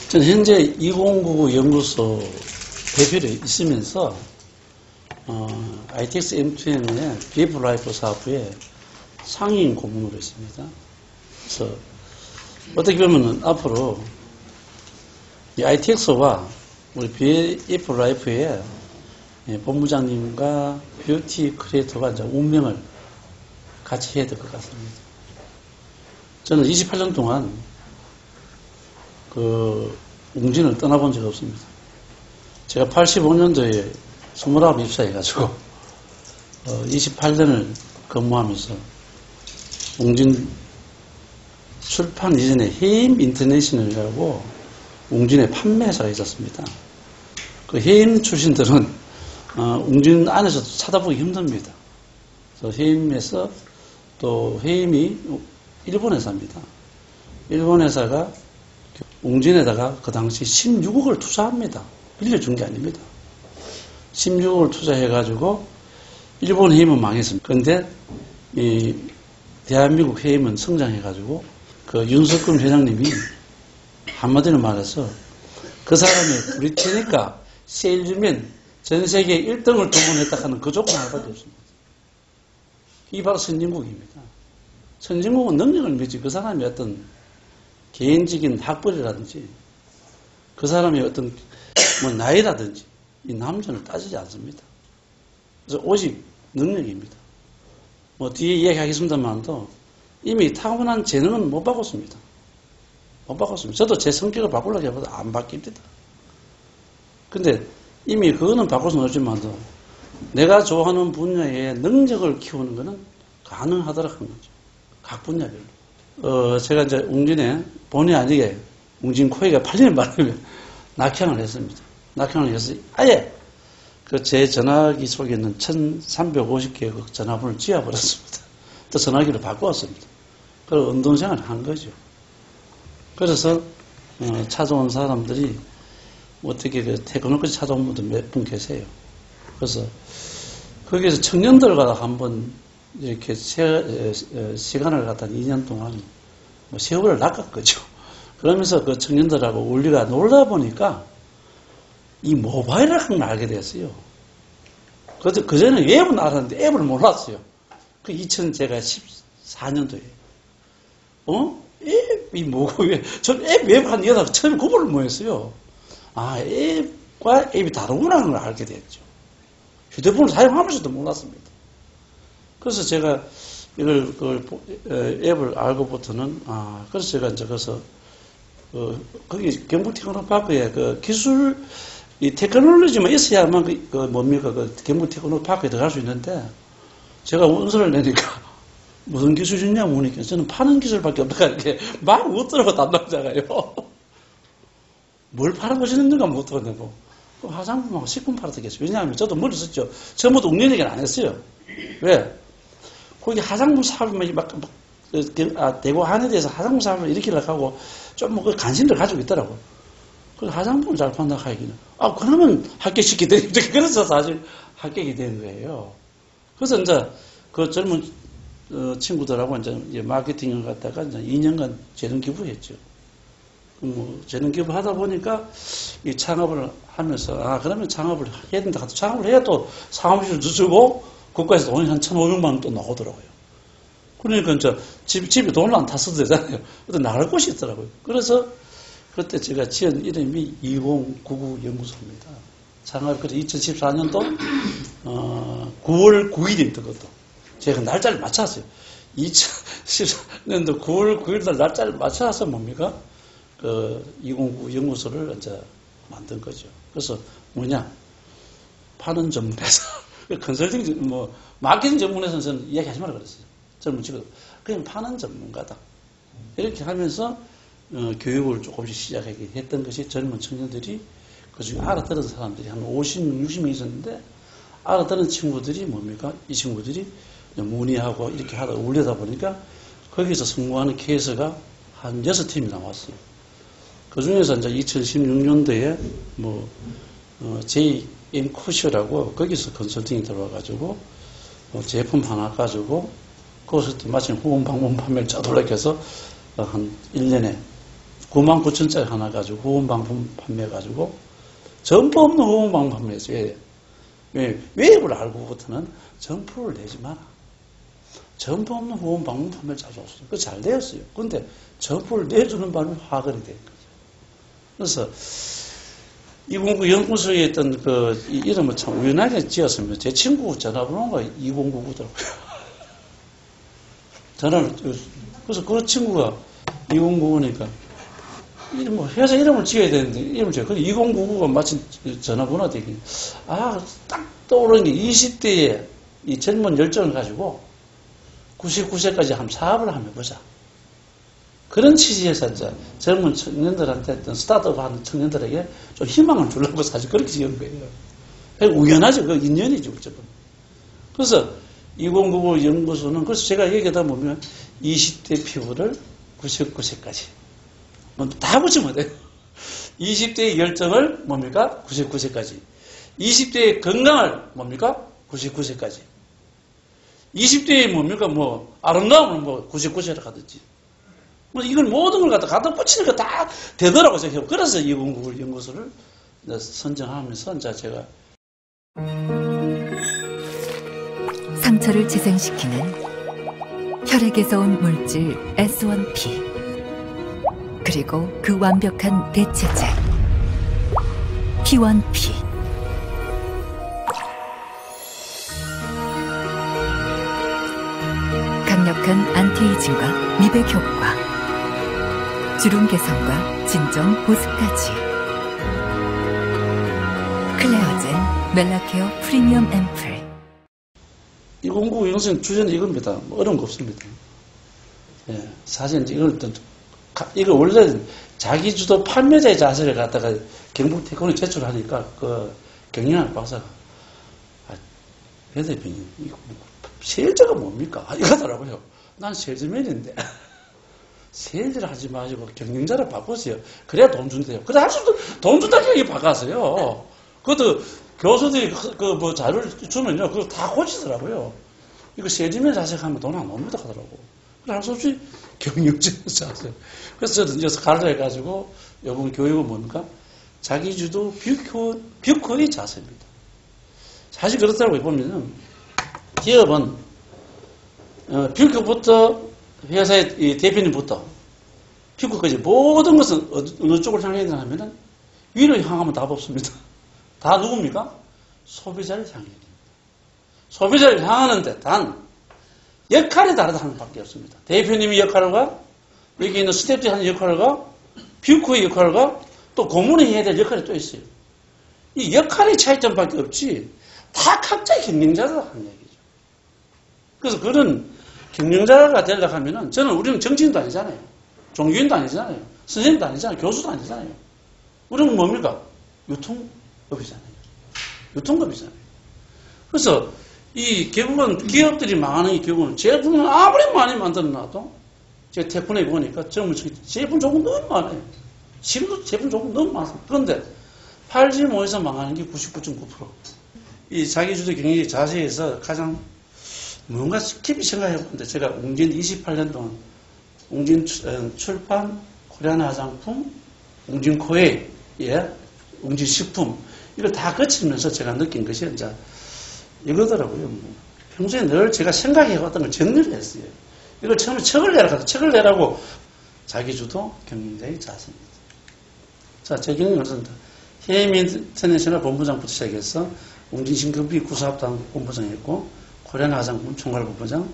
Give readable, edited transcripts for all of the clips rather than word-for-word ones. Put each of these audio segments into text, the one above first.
저는 현재 2099 연구소 대표로 있으면서 ITX M2N의 BF 라이프 사업부에 상임 고문으로 있습니다. 그래서 어떻게 보면 앞으로 이 ITX와 우리 BF 라이프의 본부장님과 뷰티 크리에이터가 이제 운명을 같이 해야 될 것 같습니다. 저는 28년 동안 웅진을 떠나본 적이 없습니다. 제가 85년도에 29 입사해가지고 28년을 근무하면서 웅진 출판 이전에 해임 인터내셔널이라고 웅진의 판매회사가 있었습니다. 그 해임 출신들은 웅진 안에서도 찾아보기 힘듭니다. 그래서 해임에서 또 해임이 일본 회사입니다. 일본 회사가 웅진에다가 그 당시 16억을 투자합니다. 빌려준 게 아닙니다. 16억을 투자해가지고 일본 해임은 망했습니다. 그런데 이 대한민국 해임은 성장해가지고 그 윤석근 회장님이 한마디로 말해서 그 사람이 브리티니까 세일즈맨 전 세계 1등을 두 번 했다 하는 그 조건 하나밖에 없습니다. 이 바로 선진국입니다. 선진국은 능력을 믿지 그 사람이 어떤 개인적인 학벌이라든지 그 사람의 어떤 뭐 나이라든지 이 남전을 따지지 않습니다. 그래서 오직 능력입니다. 뭐 뒤에 이야기하겠습니다만도 이미 타고난 재능은 못 바꿨습니다. 못 바꿨습니다. 저도 제 성격을 바꾸려고 해도 안 바뀝니다. 근데 이미 그거는 바꿀 수는 없지만도 내가 좋아하는 분야의 능력을 키우는 것은 가능하더라 하는 거죠. 각 분야별로. 제가 이제 웅진에 본의 아니게 웅진 코이가 팔리는 바람에 낙향을 했습니다. 낙향을 해서 아예 그 제 전화기 속에 있는 1350개의 그 전화번호를 지워버렸습니다. 또 전화기를 바꾸었습니다. 그리고 운동생활을 한 거죠. 그래서 찾아온 사람들이 어떻게 그 퇴근까지 찾아온 분도 몇 분 계세요. 그래서 거기에서 청년들과 한번 이렇게 시간을 갖다 2년 동안 뭐 세월을 낚았거죠. 그러면서 그 청년들하고 우리가 놀다 보니까 이 모바일을 한 걸 알게 됐어요. 그전에 앱은 알았는데 앱을 몰랐어요. 그 2014년도에. 앱이 뭐고, 왜, 전 앱 한 여자 처음에 구분을 못 했어요. 아, 앱과 앱이 다르구나 하는 걸 알게 됐죠. 휴대폰을 사용하면서도 몰랐습니다. 그래서 제가 앱을 알고부터는, 그래서 제가 이제 가서, 거기 경북테크노파크에 그 기술, 이 테크놀로지만 있어야만 경북 테크노파크에 들어갈 수 있는데, 제가 원서를 내니까, 무슨 기술이냐 보니까 저는 파는 기술밖에 없다 이렇게 막 웃더라고 담당자가요. 뭘 팔아보시는가 못 들었네고. 화장품하고 식품 팔았겠어요. 왜냐하면 저도 머리 썼죠. 처음부터 웅년 얘기는 안 했어요. 왜? 거기 화장품 사업이 대구 한에 대해서 화장품 사업을 일으키려고 하고 좀 뭐 관심을 가지고 있더라고. 그래서 화장품을 잘 판다 하기는. 그러면 합격시키게 되니까 그래서 사실 합격이 된 거예요. 그래서 이제 그 젊은 친구들하고 이제 마케팅을 갖다가 이제 2년간 재능 기부했죠. 재능 기부 하다 보니까 이 창업을 하면서, 그러면 창업을 해야 된다. 창업을 해야 또 사무실을 주고 국가에서 돈이 한 1,500만 원 또 나오더라고요. 그러니까 이제 집에 돈을 안 다 써도 되잖아요. 그래서 나갈 곳이 있더라고요. 그래서 그때 제가 지은 이름이 2099 연구소입니다. 창업을 그래 2014년도 9월 9일입니다. 그것도. 제가 날짜를 맞췄어요. 2014년도 9월 9일날 날짜를 맞춰서 뭡니까? 209 연구소를 이제 만든 거죠. 그래서 뭐냐? 파는 전문에서, 컨설팅, 마케팅 전문에서는 저는 이야기하지 말라 그랬어요. 젊은 친구들. 그냥 파는 전문가다. 이렇게 하면서, 교육을 조금씩 시작하게 했던 것이 젊은 청년들이 그중에 알아들은 사람들이 한 50명, 60명 있었는데, 알아들은 친구들이 뭡니까? 이 친구들이 문의하고 이렇게 하다 올리다 보니까 거기서 성공하는 케이스가 한 6팀이 나왔어요. 그 중에서 이제 2016년도에 JM코시라고 거기서 컨설팅이 들어와가지고 제품 하나 가지고 거기서 또 마침 후원 방문 판매를 짜돌락해서 한 1년에 99,000짜리 하나 가지고 후원방품 판매해가지고 점포 없는 후원방품 판매했어요. 왜? 웹을 알고부터는 점포를 내지 마라. 점포 없는 후원방품 판매를 자주 했어요. 그거 잘 되었어요. 근데 점포를 내주는 바람에 화걸이 된 거죠. 그래서 209 연구소에 있던 이 이름을 참 우연하게 지었습니다. 제 친구 전화번호가 2099더라고요. 전화를, 그래서 그 친구가 2099니까, 회사 이름을 지어야 되는데, 이름을 지어야 돼. 2099가 마침 전화번호가 되긴, 딱 떠오르는 게 20대에 이 젊은 열정을 가지고 99세까지 한번 사업을 한번 해보자. 그런 취지에서 이제 젊은 청년들한테 스타트업 하는 청년들에게 좀 희망을 주려고 사실 그렇게 지은 거예요. 우연하죠. 그 인연이죠. 어쩌면. 그래서 2099 연구소는 그래서 제가 얘기하다 보면 20대 피부를 99세까지 다 붙이면 돼요. 20대의 열정을 뭡니까? 99세까지. 20대의 건강을 뭡니까? 99세까지. 20대의 뭡니까? 아름다움을 99세라 하든지. 이걸 모든 걸 갖다 붙이는 거 다 되더라고요. 제가. 그래서 2099 연구소를 선정하면서 이제 제가 상처를 재생시키는 혈액에서 온 물질 S1P 그리고 그 완벽한 대체제 P1P 강력한 안티에이징과 미백 효과 주름 개선과 진정 보습까지 클레어젠 멜라케어 프리미엄 앰플 209 영상 주제는 이겁니다. 어려운 거 없습니다. 예, 사실 이거 원래 자기주도 판매자의 자세를 갖다가 경북 태권에 제출하니까 경영학 박사가 배 대표님 이거 세일즈가 뭡니까? 이거더라고요. 난 세일즈맨인데 세일즈를 하지 마시고 경영자를 바꾸세요. 그래야 돈 준대요. 그래 할 수도 돈 준다고 얘기 바꿨어요. 그것도 교수들이 자료를 주면요. 그거 다 고치더라고요. 이거 세일즈맨 자색하면 돈 안 옵니다 하더라고. 그래 할 수 없이 경영자 자색. 그래서 저도 이제 가르쳐 해가지고 이번 교육은 뭡니까? 자기주도 뷰코의 자세입니다. 사실 그렇다고 보면은 기업은 뷰코부터 회사의 대표님부터 뷰코까지 모든 것은 어느 쪽을 향해야 되나 하면은 위로 향하면 답 없습니다. 다 누굽니까? 소비자를 향해야 됩니다. 소비자를 향하는데 단 역할이 다르다 하는 밖에 없습니다. 대표님의 역할과 여기 있는 스태프들이 하는 역할과 뷰코의 역할과 또 고문이 해야 될 역할이 또 있어요. 이 역할의 차이점밖에 없지 다 각자의 경영자다 하는 얘기죠. 그래서 그런 경영자가 되려고 하면은 우리는 정치인도 아니잖아요. 종교인도 아니잖아요. 선생님도 아니잖아요. 교수도 아니잖아요. 우리는 뭡니까? 유통업이잖아요. 유통업이잖아요. 그래서 결국은 기업들이 망하는 이 경우는 제품을 아무리 많이 만들어놔도 제가 태풍에 보니까 제품 조금 너무 많아요. 지금도 제품 조금 너무 많아요. 그런데 팔지 못해서 망하는 게 99.9%. 이 자기주도 경영의 자세에서 가장 뭔가 깊이 생각해보는데 제가 웅진 28년 동안 웅진 출판, 코리안 화장품, 웅진 코웨이, 웅진 식품 이걸 다 거치면서 제가 느낀 것이 이제 이거더라고요. 평소에 늘 제가 생각해왔던 걸 정리를 했어요. 이걸 처음에 책을 내라고 자기주도 경영자의 자세입니다. 자, 제 경영은 어떻습니까? 해임 인터내셔널 본부장부터 시작해서 웅진신급비 구사업당 본부장 했고 코리안 화장품 총괄본부장,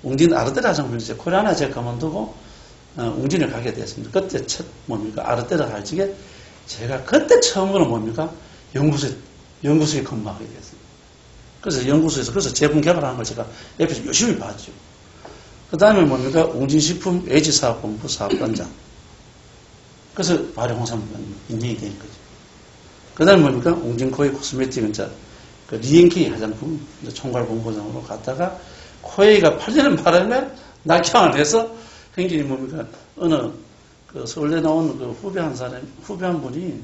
웅진 아르테르 화장품 이제 코리안화 제가 그만두고 웅진을 가게 됐습니다. 그때 첫 아르테르 할직에 제가 그때 처음으로 연구소에 근무하게 됐습니다. 그래서 연구소에서 제품 개발하는 걸 제가 옆에서 열심히 봤죠. 그 다음에 웅진식품 외지사업본부 사업단장. 그래서 발효홍삼 인정이 된 거죠. 그 다음에 웅진코웨이 코스메틱은 그 리엔케이 화장품 총괄본부장으로 갔다가 코웨이가 팔리는 바람에 낙향을 해서 굉장히 어느 서울대 나온 후배 한 분이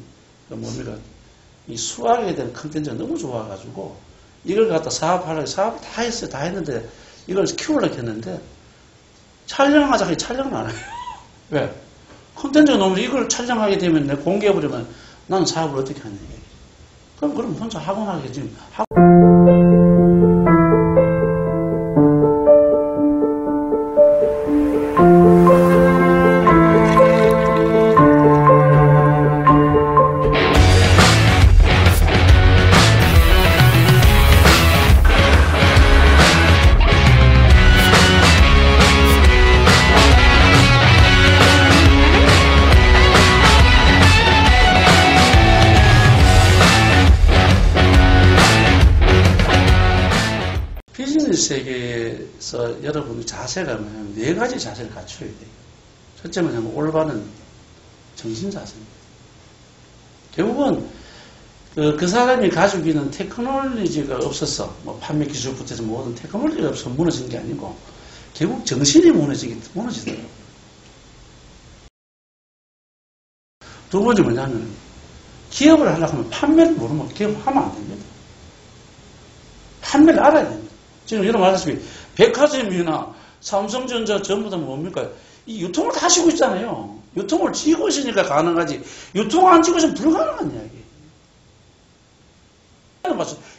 이 수학에 대한 컨텐츠가 너무 좋아가지고 이걸 갖다 사업 다 했어요. 다 했는데 이걸 키우려고 했는데 촬영하자니 촬영을 안 해요. 왜? 콘텐츠가 너무 이걸 촬영하게 되면 내가 공개해버리면 나는 사업을 어떻게 하냐. 그럼 혼자 학원하게 지금 비즈니스 세계에서 여러분의 자세가 뭐냐면 네 가지 자세를 갖춰야 돼요. 첫째 뭐냐면 올바른 정신 자세입니다. 결국은 그 사람이 가지고 있는 테크놀로지가 없어서 뭐 판매 기술부터 해서 모든 테크놀로지가 없어서 무너진 게 아니고 결국 정신이 무너지더라고요. 두 번째 뭐냐면 기업을 하려고 하면 판매를 모르면 기업하면 안 됩니다. 판매를 알아야 됩니다. 지금 여러분 말하시피 백화점이나 삼성전자 전부 다 뭡니까? 이 유통을 다 하시고 있잖아요. 유통을 지고 있으니까 가능하지. 유통 안 지고 있으면 불가능한 이야기.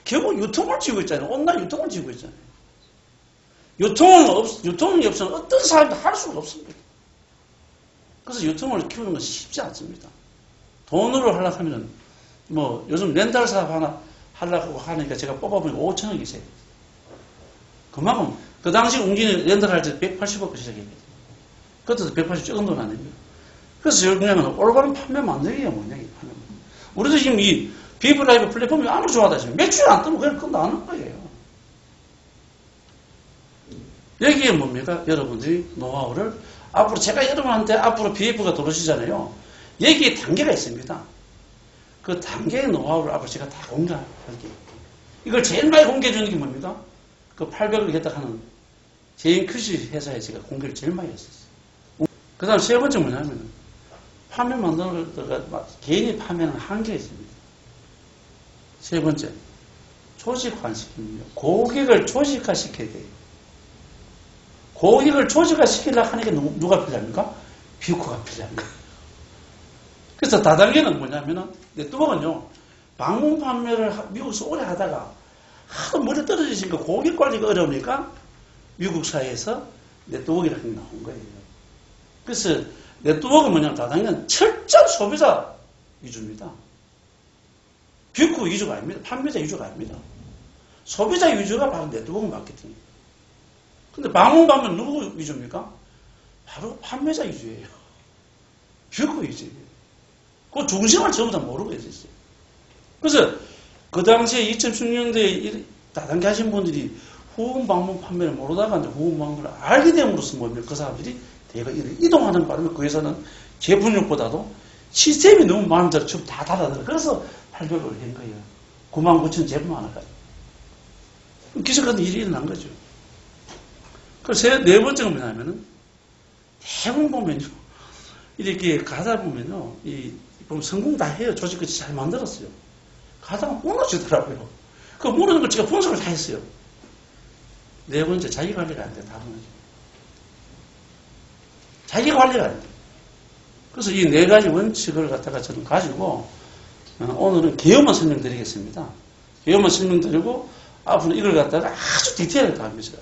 결국 유통을 지고 있잖아요. 온라인 유통을 지고 있잖아요. 유통이 없으면 어떤 사람도 할 수가 없습니다. 그래서 유통을 키우는 건 쉽지 않습니다. 돈으로 하려고 하면 뭐 요즘 렌탈 사업 하나 하려고 하니까 제가 뽑아보니까 5천억이세요. 그만큼 그 당시 웅진이 렌탈할 때 180억을 시작했거든요. 그때도 180 적은 돈 아닙니까? 그래서 결국에는 올바른 판매 만들기가 뭐냐, 이 판매. 우리도 지금 이 비브라이브 플랫폼이 아무리 좋아하다 지금 매출 안 뜨면 그냥 끝나는 거예요. 여기에 뭡니까? 여러분들이 노하우를 앞으로 제가 여러분한테 앞으로 BF가 들어오시잖아요. 여기에 단계가 있습니다. 그 단계의 노하우를 앞으로 제가 다 공개할게요. 이걸 제일 많이 공개해 주는 게 뭡니까? 그 800을 했다 하는 제인 큐시 회사에 제가 공개를 제일 많이 했었어요. 그 다음 세 번째 뭐냐면 판매 만드는 것가 개인이 판매는 한계가 있습니다. 세 번째 조직화시킵니다. 고객을 조직화 시켜야 돼요. 고객을 조직화 시키려고 하는 게 누가 필요합니까? 뷰커가 필요합니다. 그래서 다단계는 뭐냐면은 네트워크는요 방문 판매를 미국에서 오래 하다가 하도 머리 떨어지시니까 고객 관리가 어려우니까 미국 사회에서 네트워크라는 게 나온 거예요. 그래서 네트워크가 뭐냐면 다단계는 철저한 소비자 위주입니다. 뷰커 위주가 아닙니다. 판매자 위주가 아닙니다. 소비자 위주가 바로 네트워크 마케팅이에요. 근데 방문 가면 누구 위주입니까? 바로 판매자 위주예요. 뷰커 위주예요. 그 중심을 전부 다 모르고 있었어요. 그래서 그 당시에 2016년도에 다단계 하신 분들이 후원 방문 판매를 모르다가 이제 후원 방문을 알게 됨으로써 뭡니까? 그 사람들이 대거 이동하는 바람에 그 회사는 제품력보다도 시스템이 너무 마음대로 좀 다 달아들어. 그래서 800을 한 거예요. 99,000 제품 하나까지. 기적같은 일이 일어난 거죠. 그래서 네 번째가 뭐냐면은 대부분 보면요. 이렇게 가다 보면요. 보면 성공 다 해요. 조직까지 잘 만들었어요. 가다가 무너지더라고요. 그 무너지는 걸 제가 분석을 다 했어요. 네 번째, 자기 관리가 안 돼. 다 무너져. 자기 관리가 안 돼. 그래서 이 네 가지 원칙을 갖다가 저는 가지고 오늘은 개요만 설명드리겠습니다. 개요만 설명드리고 앞으로 이걸 갖다가 아주 디테일하게 다 합니다.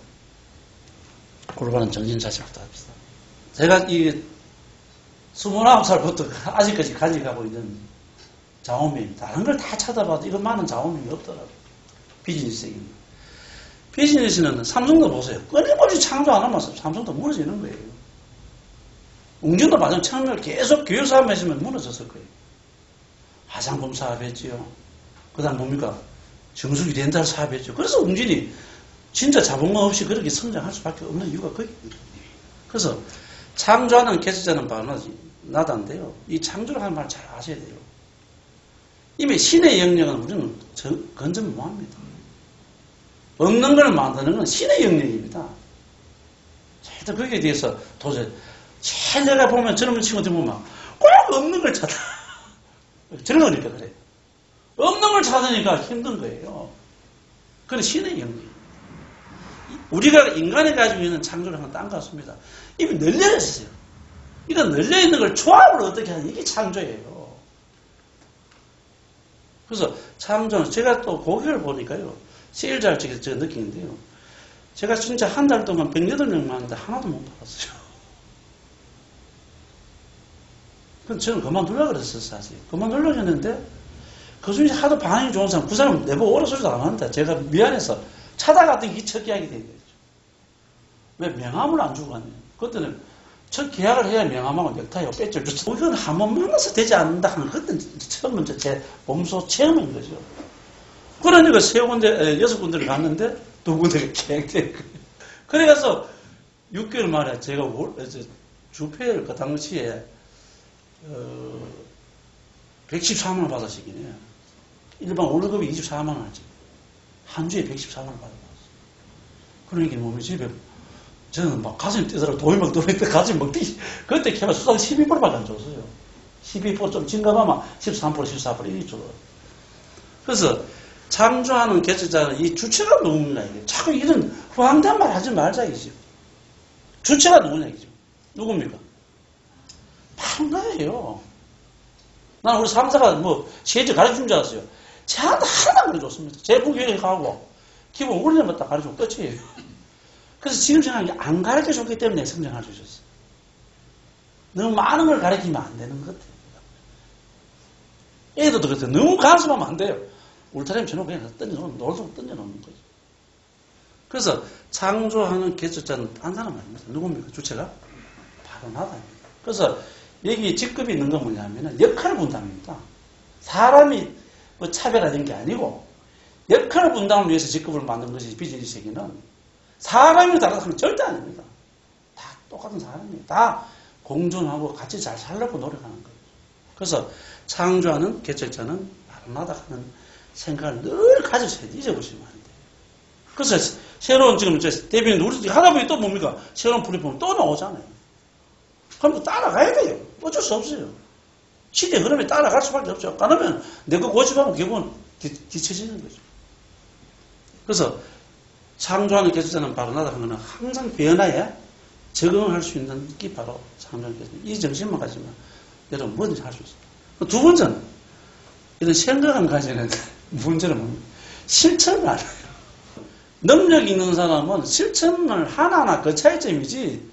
골반은 정신자세부터 합시다. 제가 이 29살부터 아직까지 가져가고 있는 자원명이 다른 걸 다 찾아봐도 이런 많은 자원명이 없더라고요. 비즈니스입니다. 비즈니스는 삼성도 보세요. 끊임없이 창조 안 하면 삼성도 무너지는 거예요. 웅진도 마찬가지로 처음에 계속 교육 사업 했으면 무너졌을 거예요. 화장품 사업했지요. 그 다음 뭡니까? 정수기 렌탈 사업했죠. 그래서 웅진이 진짜 자본금 없이 그렇게 성장할 수밖에 없는 이유가 거기입니다. 그래서 창조하는 개척자는 바로 나다인데요. 이 창조를 하는 말 잘 아셔야 돼요. 이미 신의 영역은 우리는 건전 무합니다. 없는 걸 만드는 건 신의 영역입니다. 절대 거기에 대해서 도저히 제일 내가 보면 젊은 친구들 보면 꼭 없는 걸 찾아. 젊으니까 그래요. 없는 걸 찾으니까 힘든 거예요. 그건 신의 영역입니다. 우리가 인간이 가지고 있는 창조를 하는 딴 것 같습니다. 이미 널려져 있어요. 이거 널려있는 걸 조합을 어떻게 하냐. 이게 창조예요. 그래서 창조는 제가 또 고객을 보니까요. 세일즈 쪽에서 제가 느끼는데요. 제가 진짜 한 달 동안 108명 만났는데 하나도 못 받았어요. 그럼 저는 그만두려고 그랬어요, 사실. 그만두려고 했는데, 그 중에 하도 반응이 좋은 사람, 그 사람 내보고 오라 소리도 안 하는데, 제가 미안해서 찾아갔더니 이 첫 계약이 된 거죠. 왜 명함을 안 주고 갔냐. 그때는 첫 계약을 해야 명함하고 넥타이하고 배지를 줬어. 이건 한 번 만나서 되지 않는다 하는 그때는 처음 제 몸소 체험인 거죠. 그러니까 세 군데, 6군데를 갔는데, 2군데가 계약된 거예요. 그래서 6개월 만에 제가 주폐를 그 당시에 114만 원 받았시긴 해요. 일반 월급이 24만 원 하지. 한 주에 114만 원 받았어요. 그러니까 몸이 집에 저는 막 가슴이 뛰더라고. 돈이 막 들어있는데 가슴이 막 뛰. 그때 걔가 수당 12%밖에 안 줬어요. 12%좀 증가하면 13%, 14% 이렇게 줘. 그래서 창조하는 개척자는 이 주체가 누구냐 이게. 자꾸 이런 후황된 말 하지 말자 이죠. 주체가 누구냐 이죠. 누굽니까? 판가예요. 난 우리 상사가 뭐 세제 가르쳐준 줄 알았어요. 저한테 하나도 가르쳐줬습니다. 제품 계획하고 기본 원리만 딱 가르쳐주고 끝이에요. 그래서 지금 생각하는 게 안 가르쳐줬기 때문에 성장할 수 있었어요. 너무 많은 걸 가르치면 안 되는 것 같아요. 애들도 그렇대요. 너무 가르쳐하면 안 돼요. 울타리면 저는 그냥 던져놓으면 놀수 던져놓는 거죠. 그래서 창조하는 개척자는 딴 사람 아닙니다. 누굽니까? 주체가? 바로 나다입니다. 그래서 여기 직급이 있는 건 뭐냐면 역할 분담입니다. 사람이 뭐 차별화된 게 아니고 역할 분담을 위해서 직급을 만든 것이 비즈니스 세계는 사람이 다르다 하면 절대 아닙니다. 다 똑같은 사람이에요. 다 공존하고 같이 잘 살려고 노력하는 거예요. 그래서 창조하는 개척자는 바로 나다 하는 생각을 늘 가지셔야 잊어보시면 안 돼요. 그래서 새로운 지금 대표님 우리 하다 보니 또 뭡니까? 새로운 플랫폼이 또 나오잖아요. 그럼 또 따라가야 돼요. 어쩔 수 없어요. 시대 흐름에 따라갈 수밖에 없죠. 그러면 내가 고집하면 결국은 뒤처지는 거죠. 그래서 창조하는 개척자는 바로 나다 하는 것은 항상 변화에 적응할 수 있는 게 바로 창조하는 개척자. 이 정신만 가지면 여러분 뭐든지 할 수 있어요. 두 번째는 이런 생각은 가지는데 문제는 뭡니까? 실천을 안 해요. 능력 있는 사람은 실천을 하나하나 그 차이점이지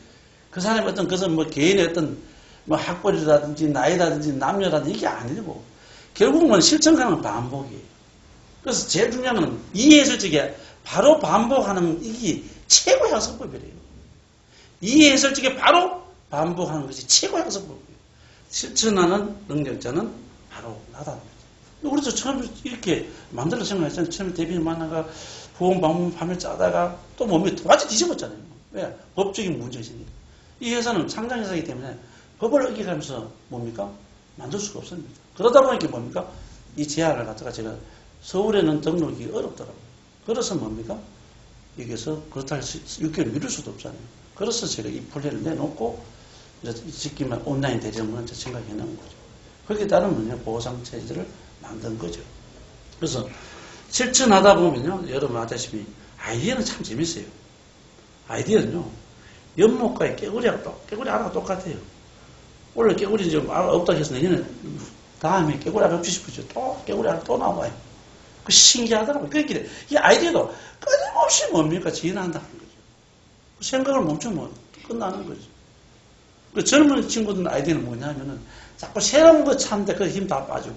그 사람의 어떤 그것은 뭐 개인의 어떤 뭐 학벌이라든지 나이라든지 남녀라든지 이게 아니고 결국은 실천하는 반복이에요. 그래서 제일 중요한 건 이해해설직에 바로 반복하는 이게 최고의 학습법이래요. 이해해설직에 바로 반복하는 것이 최고의 학습법이에요. 실천하는 능력자는 바로 나다. 우리도 처음에 이렇게 만들어 생각했잖아요. 처음에 대표님 만나가 보험 방문판을 짜다가 또 몸이 완전히 뒤집었잖아요. 왜? 법적인 문제가 있으니까. 이 회사는 상장회사이기 때문에 법을 어겨가면서 뭡니까? 만들 수가 없습니다. 그러다 보니까 뭡니까? 이 제안을 갖다가 제가 서울에는 등록이 어렵더라고요. 그래서 뭡니까? 여기서 그렇다 해서 6개월 미룰 수도 없잖아요. 그래서 제가 이 플랜을 내놓고 직기만 온라인 대리점을 생각해 놓은 거죠. 거기에 따른 뭐냐? 보상체제를 만든 거죠. 그래서 실천하다 보면요. 여러분 아다시피 아이디어는 참 재밌어요. 아이디어는요. 연못가에 깨구리 하나가 똑같아요. 원래 깨구리 좀 없다고 해서 내년에 다음에 깨구리 하나 없지 싶으죠. 또 깨구리 하나 또 나와요. 그 신기하더라고요. 그러니까 이 아이디어도 끊임없이 뭡니까? 진화한다는 거죠. 생각을 멈추면 끝나는 거죠. 그 젊은 친구들 아이디어는 뭐냐면은 자꾸 새로운 거 찾는데 그 힘 다 빠지고.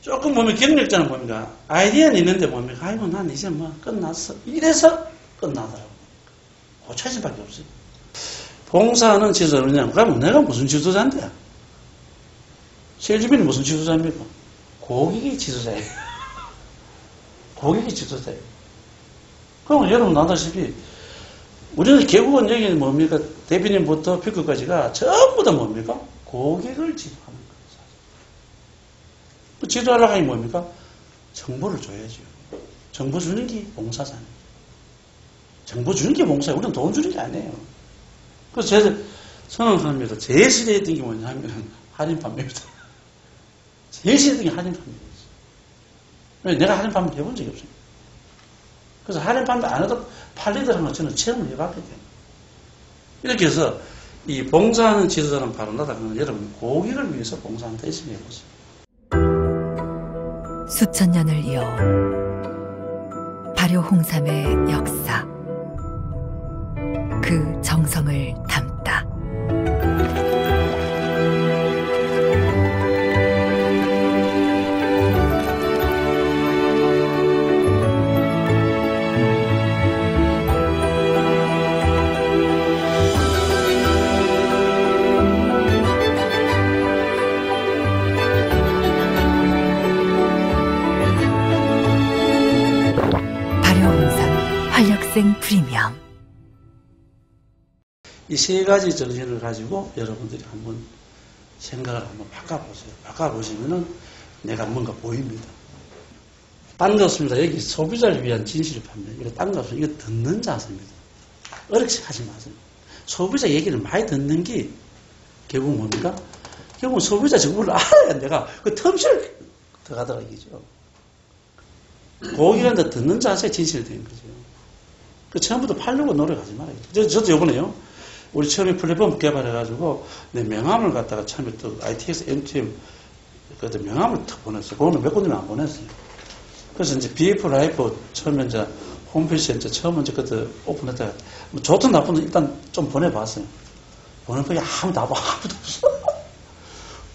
조금 보면 경력자는 뭡니까? 아이디어는 있는데 뭡니까? 아이고, 난 이제 뭐 끝났어. 이래서 끝나더라고요. 고쳐질 밖에 없어요. 봉사는 지도자느냐? 그러면 내가 무슨 지도자인데? 세일즈비는 무슨 지도자입니까? 고객이 지도자예요. 고객이 지도자예요. 그럼 여러분 아다시피 우리는 결국은 여기 뭡니까? 대표님부터 피크까지가 전부 다 뭡니까? 고객을 지도하는 거예요. 지도하려고 하니 뭡니까? 정보를 줘야죠. 정보 주는 게 봉사잖아요. 정보 주는 게 봉사예요. 우리는 돈 주는 게 아니에요. 그래서 제가 선언합니다. 제일 시대했던 게 뭐냐면 할인 판매입니다. 제일 시대했던 게 할인 판매였어요. 왜? 내가 할인 판매 해본 적이 없어요. 그래서 할인 판매 안 해도 팔리더라는 걸 저는 체험을 해봤기 때문에. 이렇게 해서 이 봉사하는 지도자는 바른다다 그러면 여러분 고객을 위해서 봉사한다 이 생각해 보세요. 수천 년을 이어온 발효 홍삼의 역사, 그 정성을 담다. 활력생 프리미엄. 이 세 가지 정신을 가지고 여러분들이 한번 생각을 한번 바꿔보세요. 바꿔보시면은 내가 뭔가 보입니다. 딴 거 없습니다. 여기 소비자를 위한 진실 판매. 이거 딴 거 없습니다. 이거 듣는 자세입니다. 어렵게 하지 마세요. 소비자 얘기를 많이 듣는 게 결국 뭡니까? 결국 소비자 정보를 알아야 내가 그 텀씨를 들어가더라 이거죠. 고객한테 듣는 자세에 진실이 된 거죠. 그 처음부터 팔려고 노력하지 말아요. 저도 요번에요. 우리 처음에 플랫폼 개발해가지고 내 명함을 갖다가 처음에 또 ITX M2M 그 명함을 탁 보냈어요. 그거는 몇 군데는 안 보냈어요. 그래서 이제 BF 라이프 처음에 이제 홈페이지에 이제 처음 이제 그때 오픈했다가 뭐 좋든 나쁘든 일단 좀 보내봤어요. 보내보니 아무도 없어.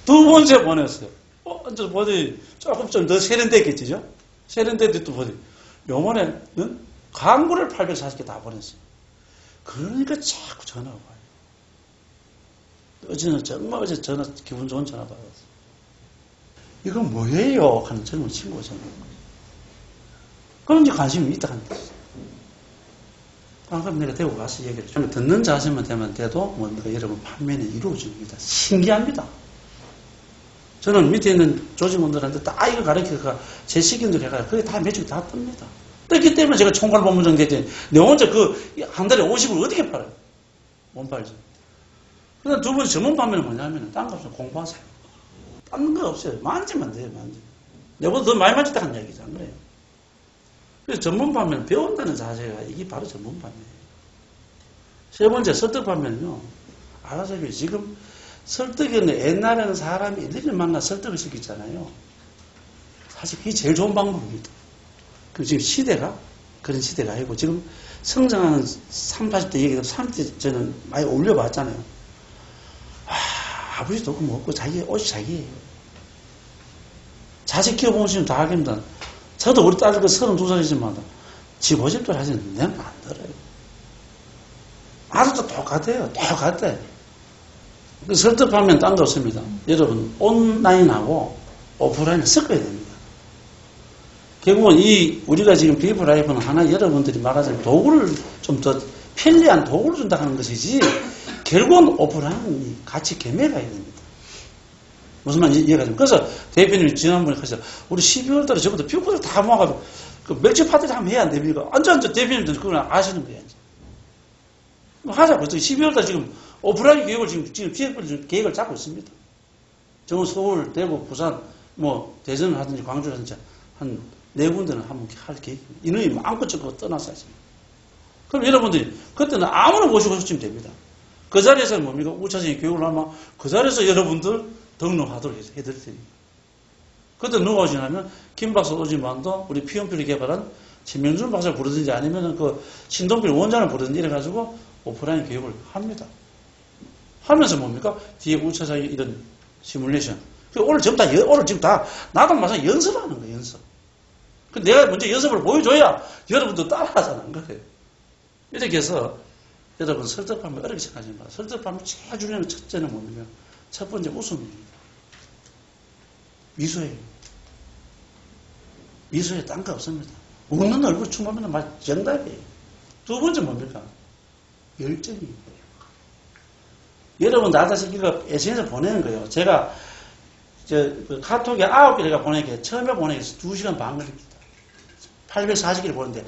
두 번째 보냈어요. 이제 뭐지 조금 좀 더 세련됐겠지죠? 세련됐는데 또 뭐지 요번에는 광고를 840개 다 보냈어요. 그러니까 자꾸 전화가 와요. 어제는 정말 어제 전화, 기분 좋은 전화 받았어요. 이거 뭐예요? 하는 젊은 친구가 전화 온 거예요. 그럼 이제 관심이 있다 하는 거죠. 그럼 내가 대고 가서 얘기를 좀 듣는 자세만 되면 돼도 뭔가 여러분 판매는 이루어집니다. 신기합니다. 저는 밑에 있는 조직원들한테 다 이거 가르쳐서 제 시kin들 해가지고 그게 다 매출 다 뜹니다. 떴기 때문에 제가 총괄 법무장 됐더니 내 혼자 그 한 달에 50을 어떻게 팔아요? 못 팔죠. 그다음 두 번째 전문 판매는 뭐냐면 딴 거 없어요. 공부하세요. 딴 거 없어요. 만지면 돼요. 만지면. 내보다 더 많이 만졌다 하는 얘기죠. 안 그래요? 그래서 전문 판매는 배운다는 자세가 이게 바로 전문 판매예요. 세 번째 설득 판매는요. 알아서 지금 설득에는 옛날에는 사람이 일일이 만나 설득을 시키잖아요. 사실 그게 제일 좋은 방법입니다. 지금 시대가 그런 시대가 아니고 지금 성장하는 30, 40대 얘기도 30대 저는 많이 올려봤잖아요. 아버지도 없고 뭐 없고 자기 옷이 자기예요. 자식 키워보시면 다 알겠습니다. 저도 우리 딸 그 32살이지만 지 고집도 사실 내가 안 들어요. 아직도 똑같아요. 똑같아. 그 설득하면 딴 거 없습니다. 여러분 온라인하고 오프라인을 섞어야 됩니다. 결국은 우리가 지금 BF 라이프는 하나 여러분들이 말하자면 도구를 좀 더 편리한 도구를 준다 하는 것이지 결국은 오프라인이 같이 겸해가야 됩니다. 무슨 말인지 이해가 됩니다. 그래서 대표님이 지난번에 그래서 우리 12월 달에 저부터 뷰코를 다 모아가지고 그 멸치 파트를 한번 해야 안 됩니까? 앉아 대표님들 그걸 아시는 거예요. 하자고. 12월 달에 지금 오프라인 교육을 지금 계획을 잡고 있습니다. 정부 서울, 대구, 부산, 뭐 대전을 하든지 광주를 하든지 한 4군데는 한번 할 계획입니다. 인원이 마음껏 적고 떠나서 하십니다. 그럼 여러분들이 그때는 아무나 모시고 오시면 됩니다. 그 자리에서 뭡니까? 우차적인 교육을 하면 그 자리에서 여러분들 등록하도록 해드릴 테니까. 그때 누가 오시냐면 김 박사 오지만도 우리 피온필이 개발한 진명준 박사를 부르든지 아니면 그 신동필 원장을 부르든지 이래가지고 오프라인 교육을 합니다. 하면서 뭡니까? 뒤에 우차적인 이런 시뮬레이션. 오늘 지금 다 나도 마찬가지 연습하는 거예요, 연습. 내가 먼저 연습을 보여줘야 여러분도 따라하자는 거예요. 이렇게 해서 여러분 설득하면 어렵게 생각하지 마. 설득하면 제일 중요한 첫째는 뭐냐면 첫 번째 웃음입니다. 미소예요. 미소에 딴 거 없습니다. 웃는 얼굴 충분하면 말 정답이에요. 두 번째 뭡니까? 열정이에요. 여러분 나다시 이거 SNS 보내는 거예요. 제가 그 카톡에 9개를 보내게 처음에 보내기 2시간 반 걸립니다. 840개를 보는데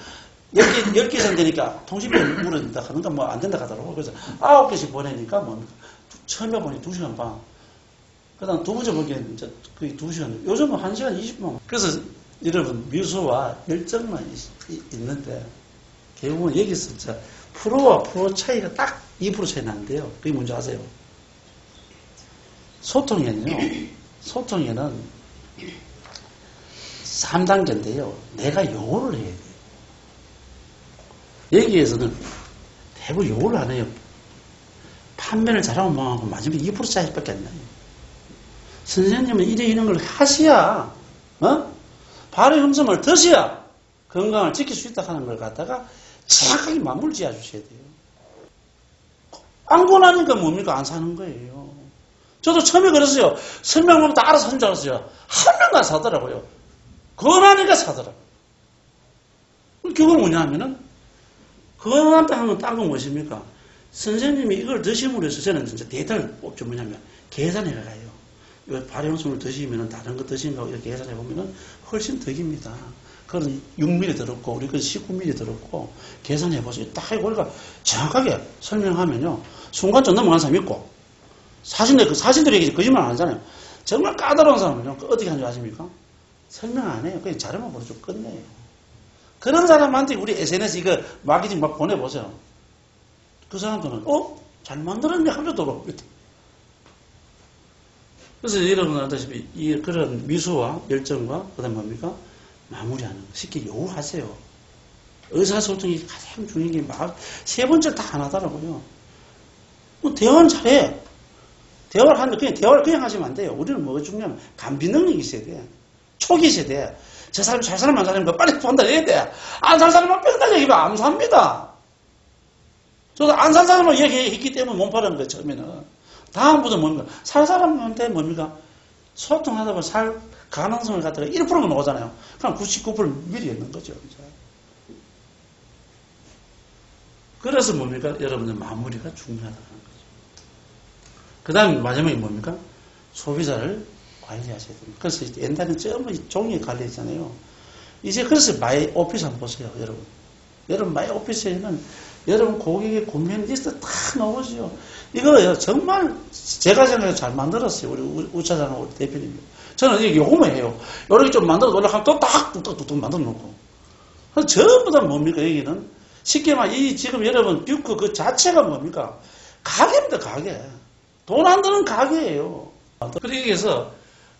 10개 이상 되니까 통신비를 물어준다 하는가 뭐 안 된다 하더라고요. 그래서 9개씩 보내니까 뭡니까? 처음에 보니 2시간 반. 그 다음 두 번째 보기에는 이제 거의 2시간. 요즘은 1시간 20분. 그래서 여러분 미소와 열정만 있는데 결국은 여기서 프로와 프로 차이가 딱 2% 차이 나는데요. 그게 뭔지 아세요? 소통에는요, 소통에는 3단계인데요. 내가 요구를 해야 돼요. 여기에서는 대부분 요구를 안 해요. 판매를 잘하면 뭐하고 마지막에 2% 차이밖에 안 나요. 선생님은 이런 걸 하셔야, 발의 흠성을 드셔야 건강을 지킬 수 있다 하는 걸 갖다가 정확하게 마무리 지어 주셔야 돼요. 안 권하니까 뭡니까? 안 사는 거예요. 저도 처음에 그랬어요. 설명하면 다 알아서 하는 줄 알았어요. 한 명만 사더라고요. 권하니까 사더라고요. 그건 뭐냐 하면은, 권한다 하면 딴 건 무엇입니까? 선생님이 이걸 드심으로 해서 저는 진짜 데이터를 뽑죠. 뭐냐면, 계산해 가요. 이 발효음식을 드시면은 다른 거 드신 거 이렇게 계산해 보면은 훨씬 덕입니다. 그건 6mm 들었고, 우리 건 19mm 들었고, 계산해 보세요. 딱 해고 우리가 정확하게 설명하면요. 순간적 넘어간 사람 있고, 사신들에게 거짓말 안 하잖아요. 정말 까다로운 사람은요. 어떻게 하는 줄 아십니까? 설명 안 해요. 그냥 자료만 보여주고 끝내요. 그런 사람한테 우리 SNS 이거 마케팅 막 보내보세요. 그 사람들은, 잘 만들었네 하면 또 그래서 여러분 알다시피 그런 미수와 열정과 그 다음 뭡니까? 마무리하는 거. 쉽게 요구하세요. 의사소통이 가장 중요한 게 세 번째 다 하나더라고요. 대화는 잘해. 대화를 하는데 그냥 대화를 그냥 하시면 안 돼요. 우리는 뭐가 중요하면 감비 능력이 있어야 돼. 촉이 있어야 돼. 저 사람이 잘 사람 안 사람이니까 빨리 판단해야 돼. 안 살 사람은 뺀다 얘기하면 안 삽니다. 저도 안 살 사람을 얘기했기 때문에 못 파는 거예요. 처음에는. 다음부터 뭡니까? 살 사람한테 뭡니까? 소통하다 보면 살 가능성을 갖다가 1%가 나오잖아요. 그럼 99%를 미리 했는 거죠. 그래서 뭡니까? 여러분들 마무리가 중요하다는 거죠. 그 다음에 마지막에 뭡니까? 소비자를 관리하셔야 됩니다. 그래서 옛날에 전부 종이 관리했잖아요. 이제 그래서 마이 오피스 한번 보세요, 여러분. 여러분 마이 오피스에는 여러분 고객의 구매 리스트 다 나오죠. 이거 정말 제가 생각해 잘 만들었어요. 우리 우차장 우리 대표님이. 저는 이게 요거만 해요. 요렇게 좀 만들어 놓으려고 하면 또 딱 뚝뚝뚝 만들어 놓고. 전부 다 뭡니까, 여기는? 쉽게 말해, 지금 여러분 뷰크 그 자체가 뭡니까? 가게입니다, 가게. 돈 안 드는 가게예요. 그러기 위해서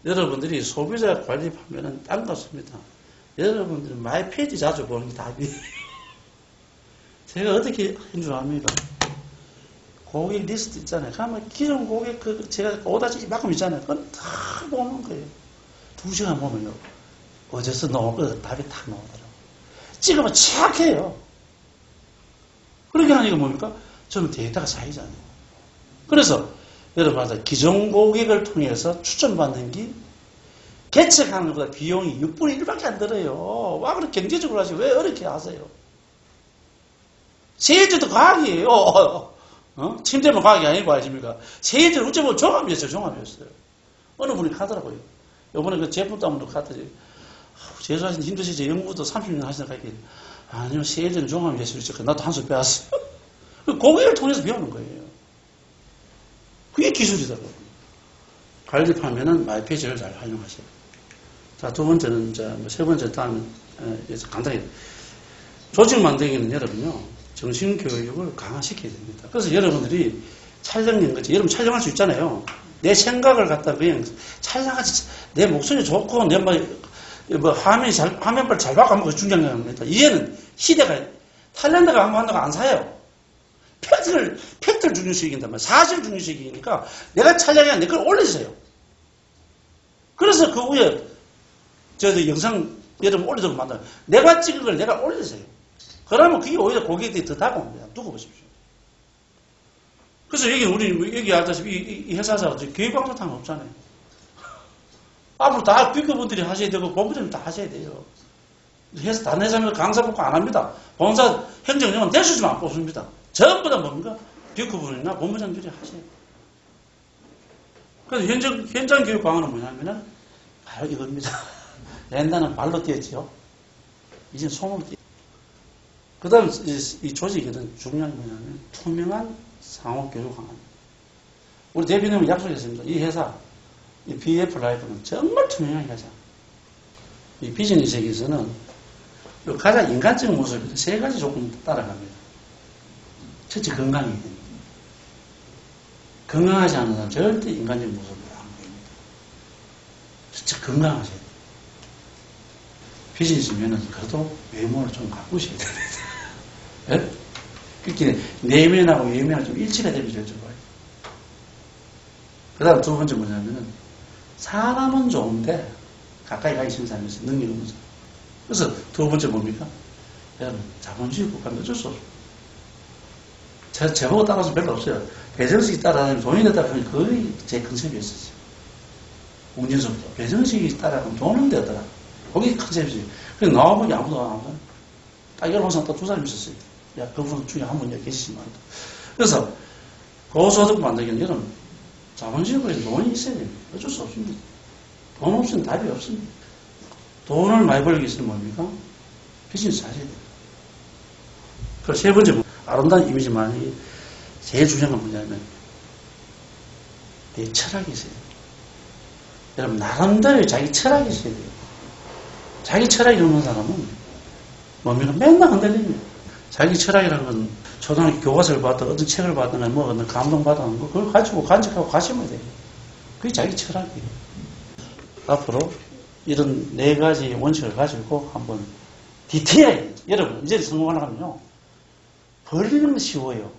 여러분들이 소비자 관리 판매는 딴 거 없습니다. 여러분들이 마이 페이지 자주 보는 게 답이에요. 제가 어떻게 한 줄 압니까? 고객 리스트 있잖아요. 그러면 기존 고객 제가 오다지 이만큼 있잖아요. 그건 다 보는 거예요. 2시간 보면요. 어제서 나온 거 답이 딱 나오더라고요. 찍으면 정확해요. 그렇게 하니까 뭡니까? 저는 데이터가 쌓이잖아요. 그래서 여러분 기존 고객을 통해서 추천받는 게 개척하는 것보다 비용이 6분의 1밖에 안 들어요. 와 그렇게 경제적으로 하시고 왜 어렵게 하세요? 세제도 과학이에요. 침대만 과학이 아니고 아십니까? 세제를 어쩌면 종합이었어요. 종합이었어요. 어느 분이 가더라고요. 요번에 그 제품 따문도 갔더니 제조하시는 힘드시죠. 연구도 30년 하시다가 이렇게 아니요 세제는 종합이었어요. 나도 한 수 배웠어요. 고객을 통해서 배우는 거예요. 그게 기술이더라고요. 관리하면은 마이페이지를 잘 활용하셔야 돼요. 자, 두 번째는 이제 세 번째 다음에 간단히 조직 만들기는 여러분요 정신교육을 강화시켜야 됩니다. 그래서 여러분들이 촬영인 거지. 여러분 촬영할 수 있잖아요. 내 생각을 갖다 그냥 촬영하지. 내 목소리 좋고 내 화면빨 잘 바꿔 하면 중요한 겁니다. 이제는 시대가 탤런트가 한번 한다고 안 사요. 팩트를 중요시킨단 말이에요. 사실 중요시키니까 내가 촬영이 아니라 그걸 올려주세요. 그래서 그 후에 저도 영상 여러분 올리도록 만들어요. 내가 찍은 걸 내가 올려주세요. 그러면 그게 오히려 고객들이 더 다가옵니다. 두고 보십시오. 그래서 우리 여기 알다시피 이 회사에서 교육방송탕 없잖아요. 앞으로 다 뷰커분들이 하셔야 되고 본부장님 다 하셔야 돼요. 다른 회사는 강사 뽑고 안 합니다. 본사 행정력은 대수지만 안 뽑습니다. 전부 다 뭡니까? 뷰커분이나 본부장들이 하세요. 그래서 현장 교육 방안은 뭐냐면은 바로 이겁니다. 옛날에는 발로 뛰었지요. 이제는 손으로 뛰어. 그 다음 이 조직에는 중요한 게 뭐냐면 투명한 상호교육 방안. 우리 대표님은 약속했습니다. 이 회사, 이 BF 라이프는 정말 투명한 회사. 이 비전의 세계에서는 가장 인간적인 모습이 세 가지 조건을 따라갑니다. 첫째 건강이 됩니다. 건강하지 않은 사람은 절대 인간적인 모습을 안 보입니다. 진짜 건강하셔야 돼요. 비즈니스면은 그래도 외모를 좀 가꾸셔야 됩니다. 예? 그렇게 내면하고 외면하고 좀 일치가 되면 제일 좋아요. 그 다음 두 번째 뭐냐면은 사람은 좋은데 가까이 가기 싫은 사람이 있어요. 능력이 없는 사람. 그래서 두 번째 뭡니까? 여러분, 자본주의 국가는 어쩔 수 없어요. 제보고 따라서 별로 없어요. 배정식이 따라가면 돈이 따라가면 거의 제 컨셉이었어요. 웅진서부터. 배정식이 따라가면 돈은 되더라. 그게 컨셉이지. 그래서 나와보니 아무도 안 하고. 딱 여론상 딱 두 사람 있었어요. 야, 그분 중에 한 분 계시지만. 그래서 고소득 만들기는 여러분, 자본주의 국가에 돈이 있어야 됩니다. 어쩔 수 없습니다. 돈 없으면 답이 없습니다. 돈을 많이 벌기 위해서는 뭡니까? 비즈니스 하셔야 돼요. 그리고 세 번째, 아름다운 이미지만 제일 중요한 건 뭐냐면, 내 철학이 있어야 돼요. 여러분, 나름대로 자기 철학이 있어야 돼요. 자기 철학이 없는 사람은 뭡니까? 맨날 흔들립니다. 자기 철학이라는 건 초등학교 교과서를 봤든 어떤 책을 봤든 뭐 어떤 감동받은 거 그걸 가지고 간직하고 가시면 돼요. 그게 자기 철학이에요. 앞으로 이런 네 가지 원칙을 가지고 한번 디테일하게 여러분 이제 성공하려면요 벌리는 건 쉬워요.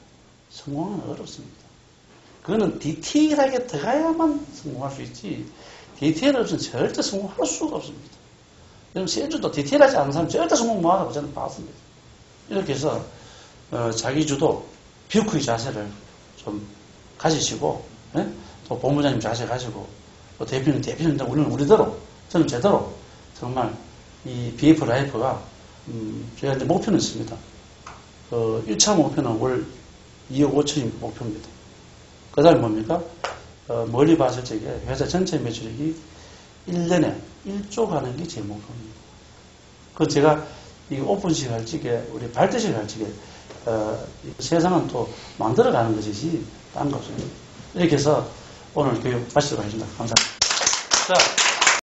성공은 어렵습니다. 그거는 디테일하게 들어가야만 성공할 수 있지 디테일 없으면 절대 성공할 수가 없습니다. 여러분 세주도 디테일하지 않은 사람 절대 성공 못하다고 저는 봤습니다. 이렇게 해서 자기주도 뷰크의 자세를 좀 가지시고 예? 또 본부장님 자세 가지고 또 대표님 우리는 우리대로 저는 제대로 정말 이 BF 라이프가 저희가 이제 목표는 있습니다. 1차 목표는 월 2억 5천이 목표입니다. 그 다음에 뭡니까? 멀리 봤을 적에 회사 전체 매출액이 1년에 1조 가는 게 제 목표입니다. 그 제가 이 오픈식 할 적에 우리 발대식 할 적에 세상은 또 만들어가는 것이지 딴 거 없습니다. 이렇게 해서 오늘 교육 마치도록 하겠습니다. 감사합니다. 자.